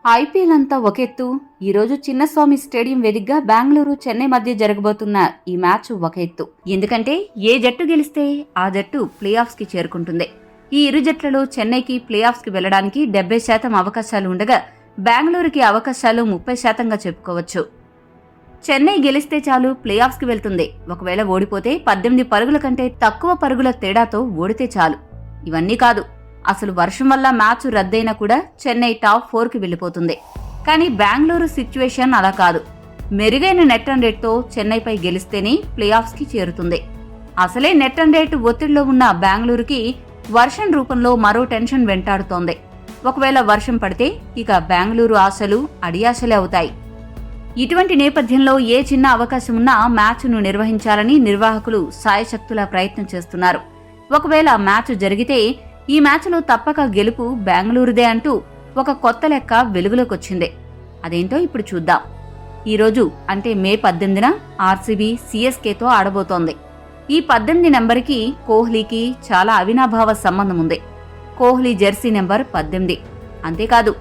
IPL అంతా ఒకెత్తు. ఈరోజు Chinnaswamy stadium వేదికగా బెంగళూరు చెన్నై మధ్య జరగబోతున్న ఈ మ్యాచ్ ఒక ఎత్తు. ఎందుకంటే ఏ జట్టు గెలిస్తే ఆ జట్టు ప్లే ఆఫ్స్ కి చేరుకుంటుంది. ఈ ఇరు జట్లలో చెన్నైకి ప్లే ఆఫ్స్ కి వెళ్లడానికి 70% అవకాశాలు ఉండగా బెంగళూరుకి అవకాశాలు 30%గా చెప్పుకోవచ్చు. చెన్నై గెలిస్తే చాలు ప్లే ఆఫ్స్ కి వెళ్తుంది. ఒకవేళ ఓడిపోతే 18 పరుగుల కంటే తక్కువ పరుగుల తేడాతో ఓడితే చాలు. ఇవన్నీ కాదు, అసలు వర్షం వల్ల మ్యాచ్ రద్దయినా కూడా చెన్నై టాప్ 4కి వెళ్లిపోతుంది. కానీ బెంగళూరు సిచ్యువేషన్ అలా కాదు. మెరుగైన నెట్ రన్ రేట్తో చెన్నైపై గెలిస్తేనే ప్లే ఆఫ్స్ కి చేరుతుంది. అసలే నెట్ రన్ రేట్ ఒత్తిడిలో ఉన్న బెంగళూరుకి వర్షం రూపంలో మరో టెన్షన్ వెంటాడుతోంది. ఒకవేళ వర్షం పడితే ఇక బెంగళూరు ఆశలు అడియాశలే అవుతాయి. ఇటువంటి నేపథ్యంలో ఏ చిన్న అవకాశం ఉన్నా మ్యాచ్ను నిర్వహించాలని నిర్వాహకులు సాయశక్తులా ప్రయత్నం చేస్తున్నారు. ఒకవేళ మ్యాచ్ జరిగితే ఈ మ్యాచ్లో తప్పక గెలుపు బెంగళూరుదే అంటూ ఒక కొత్త లెక్క వెలుగులోకొచ్చింది. అదేంటో ఇప్పుడు చూద్దాం. ఈరోజు అంటే మే 18న ఆర్సీబీ సిఎస్కేతో ఆడబోతోంది. ఈ 18 నెంబర్కి కోహ్లీకి చాలా అవినాభావ సంబంధం ఉంది. Kohli Jersey number 18. అంతేకాదు,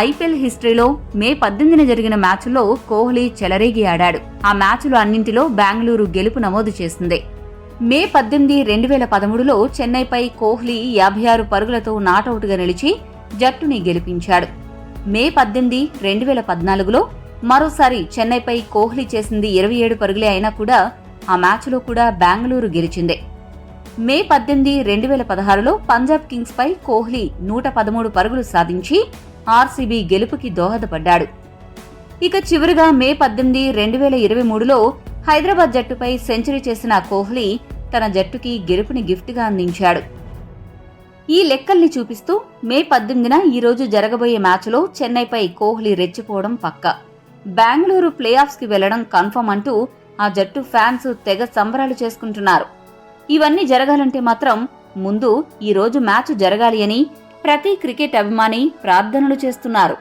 ఐపీఎల్ హిస్టరీలో మే 18న జరిగిన మ్యాచ్లో కోహ్లీ చెలరేగి ఆడాడు. ఆ మ్యాచ్లు అన్నింటిలో బెంగళూరు గెలుపు నమోదు చేసింది. మే 18, 2013లో చెన్నైపై కోహ్లీ 56 పరుగులతో నాటౌట్గా నిలిచి జట్టుని గెలిపించాడు. మే 18, 2014లో మరోసారి చెన్నైపై కోహ్లీ చేసింది 27 పరుగులే అయినా కూడా ఆ మ్యాచ్లో కూడా బెంగళూరు గెలిచింది. మే 18, 2016లో పంజాబ్ కింగ్స్ పై కోహ్లీ 113 పరుగులు సాధించి ఆర్సీబీ గెలుపుకి దోహదపడ్డాడు. ఇక చివరిగా మే 18, 2023లో హైదరాబాద్ జట్టుపై సెంచరీ చేసిన కోహ్లీ తన జట్టుకి గెలుపుని గిఫ్ట్గా అందించాడు. ఈ లెక్కల్ని చూపిస్తూ మే 18న ఈరోజు జరగబోయే మ్యాచ్లో చెన్నైపై కోహ్లీ రెచ్చిపోవడం పక్కా. బెంగళూరు ప్లే ఆఫ్స్ కి వెళ్లడం కన్ఫర్మ్ అంటూ ఆ జట్టు ఫ్యాన్స్ తెగ సంబరాలు చేసుకుంటున్నారు. ఇవన్నీ జరగాలంటే మాత్రం ముందు ఈ రోజు మ్యాచ్ జరగాలి అని ప్రతి క్రికెట్ అభిమాని ప్రార్థనలు చేస్తున్నారు.